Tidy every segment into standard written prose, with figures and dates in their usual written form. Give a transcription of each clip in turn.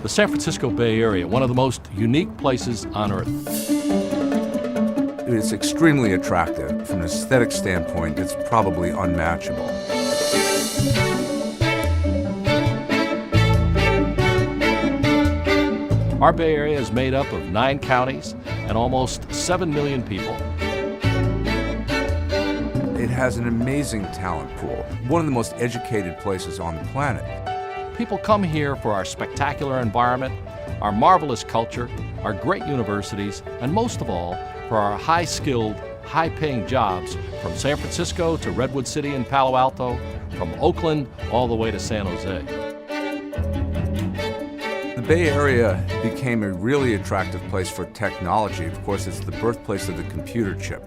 The San Francisco Bay Area, one of the most unique places on Earth. It's extremely attractive. From an aesthetic standpoint, it's probably unmatchable. Our Bay Area is made up of 9 counties and almost 7 million people. It has an amazing talent pool, one of the most educated places on the planet. People come here for our spectacular environment, our marvelous culture, our great universities, and most of all, for our high-skilled, high-paying jobs from San Francisco to Redwood City and Palo Alto, from Oakland all the way to San Jose. The Bay Area became a really attractive place for technology. Of course, it's the birthplace of the computer chip.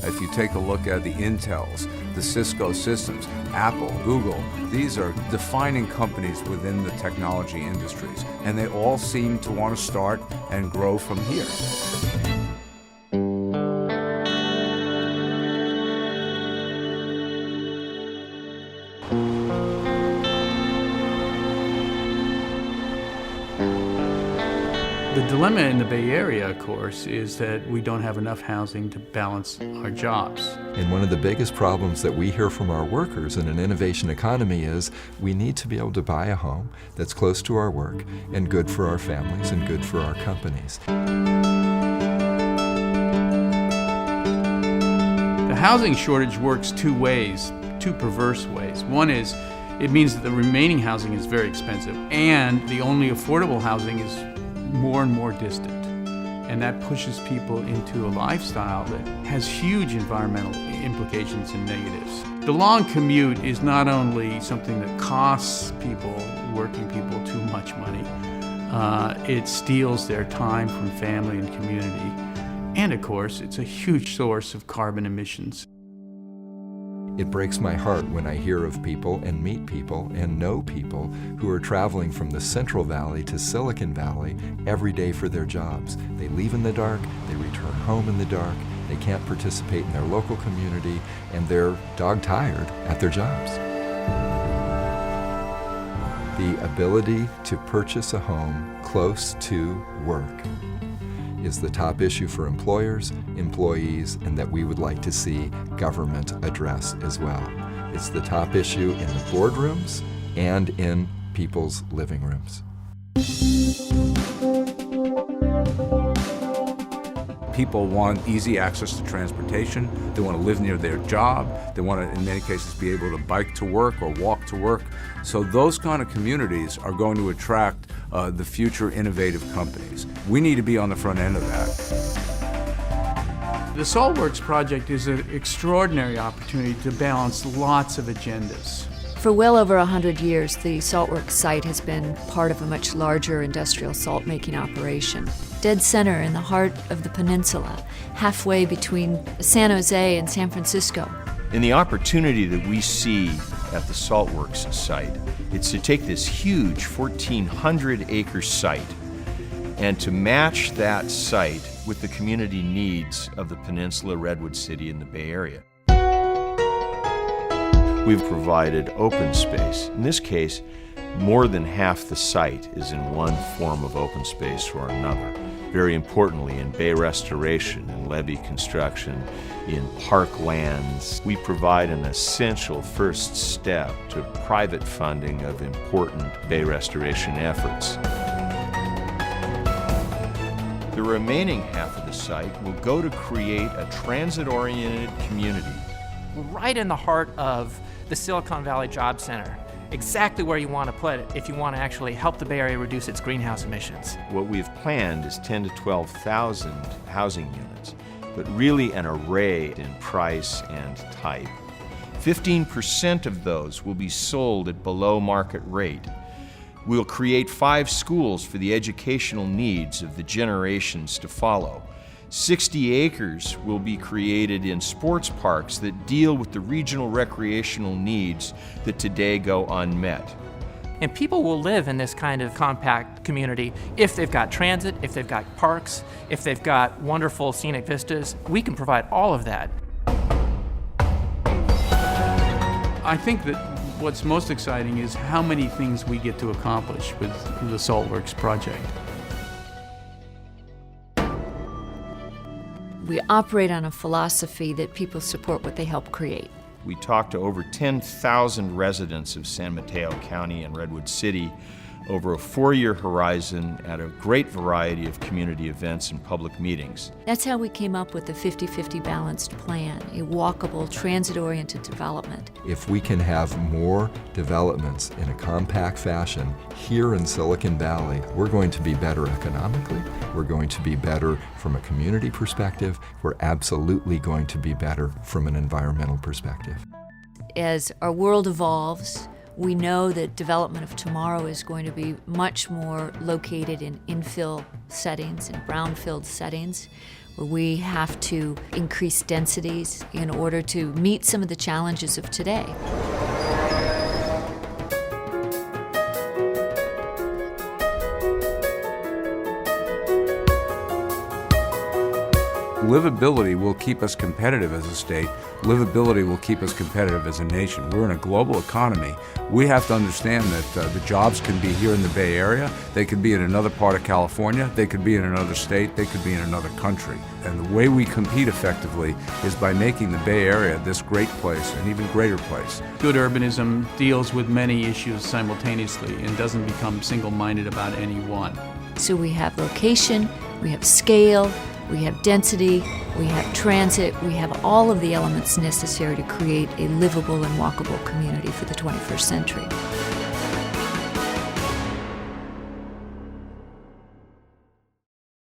If you take a look at the Intels, the Cisco systems, Apple, Google, these are defining companies within the technology industries, and they all seem to want to start and grow from here. The dilemma in the Bay Area, of course, is that we don't have enough housing to balance our jobs. And one of the biggest problems that we hear from our workers in an innovation economy is we need to be able to buy a home that's close to our work and good for our families and good for our companies. The housing shortage works 2 ways, 2 perverse ways. One is it means that the remaining housing is very expensive, and the only affordable housing is more and more distant. And that pushes people into a lifestyle that has huge environmental implications and negatives. The long commute is not only something that costs people, working people, too much money, it steals their time from family and community. And of course, it's a huge source of carbon emissions. It breaks my heart when I hear of people and meet people and know people who are traveling from the Central Valley to Silicon Valley every day for their jobs. They leave in the dark, they return home in the dark, they can't participate in their local community, and they're dog-tired at their jobs. The ability to purchase a home close to work is the top issue for employers, employees, and that we would like to see government address as well. It's the top issue in the boardrooms and in people's living rooms. People want easy access to transportation. They want to live near their job. They want to, in many cases, be able to bike to work or walk to work. So those kind of communities are going to attract the future innovative companies. We need to be on the front end of that. The Saltworks project is an extraordinary opportunity to balance lots of agendas. For well over 100 years, the Saltworks site has been part of a much larger industrial salt-making operation. Dead center in the heart of the peninsula, halfway between San Jose and San Francisco. And the opportunity that we see at the Saltworks site, it's to take this huge 1,400-acre site and to match that site with the community needs of the peninsula, Redwood City, and the Bay Area. We've provided open space. In this case, more than half the site is in one form of open space or another. Very importantly, in bay restoration and levee construction, in park lands, we provide an essential first step to private funding of important bay restoration efforts. The remaining half of the site will go to create a transit-oriented community. We're right in the heart of the Silicon Valley Job Center, exactly where you want to put it if you want to actually help the Bay Area reduce its greenhouse emissions. What we've planned is 10,000 to 12,000 housing units, but really an array in price and type. 15% of those will be sold at below market rate. We'll create 5 schools for the educational needs of the generations to follow. 60 acres will be created in sports parks that deal with the regional recreational needs that today go unmet. And people will live in this kind of compact community if they've got transit, if they've got parks, if they've got wonderful scenic vistas. We can provide all of that. I think that What's most exciting is how many things we get to accomplish with the Saltworks project. We operate on a philosophy that people support what they help create. We talked to over 10,000 residents of San Mateo County and Redwood City over a 4-year horizon at a great variety of community events and public meetings. That's how we came up with the 50-50 balanced plan, a walkable, transit-oriented development. If we can have more developments in a compact fashion here in Silicon Valley, we're going to be better economically, we're going to be better from a community perspective, we're absolutely going to be better from an environmental perspective. As our world evolves, we know that development of tomorrow is going to be much more located in infill settings and brownfield settings, where we have to increase densities in order to meet some of the challenges of today. Livability will keep us competitive as a state. Livability will keep us competitive as a nation. We're in a global economy. We have to understand that the jobs can be here in the Bay Area, they could be in another part of California, they could be in another state, they could be in another country. And the way we compete effectively is by making the Bay Area this great place, an even greater place. Good urbanism deals with many issues simultaneously and doesn't become single-minded about any one. So we have location, we have scale, we have density, we have transit, we have all of the elements necessary to create a livable and walkable community for the 21st century.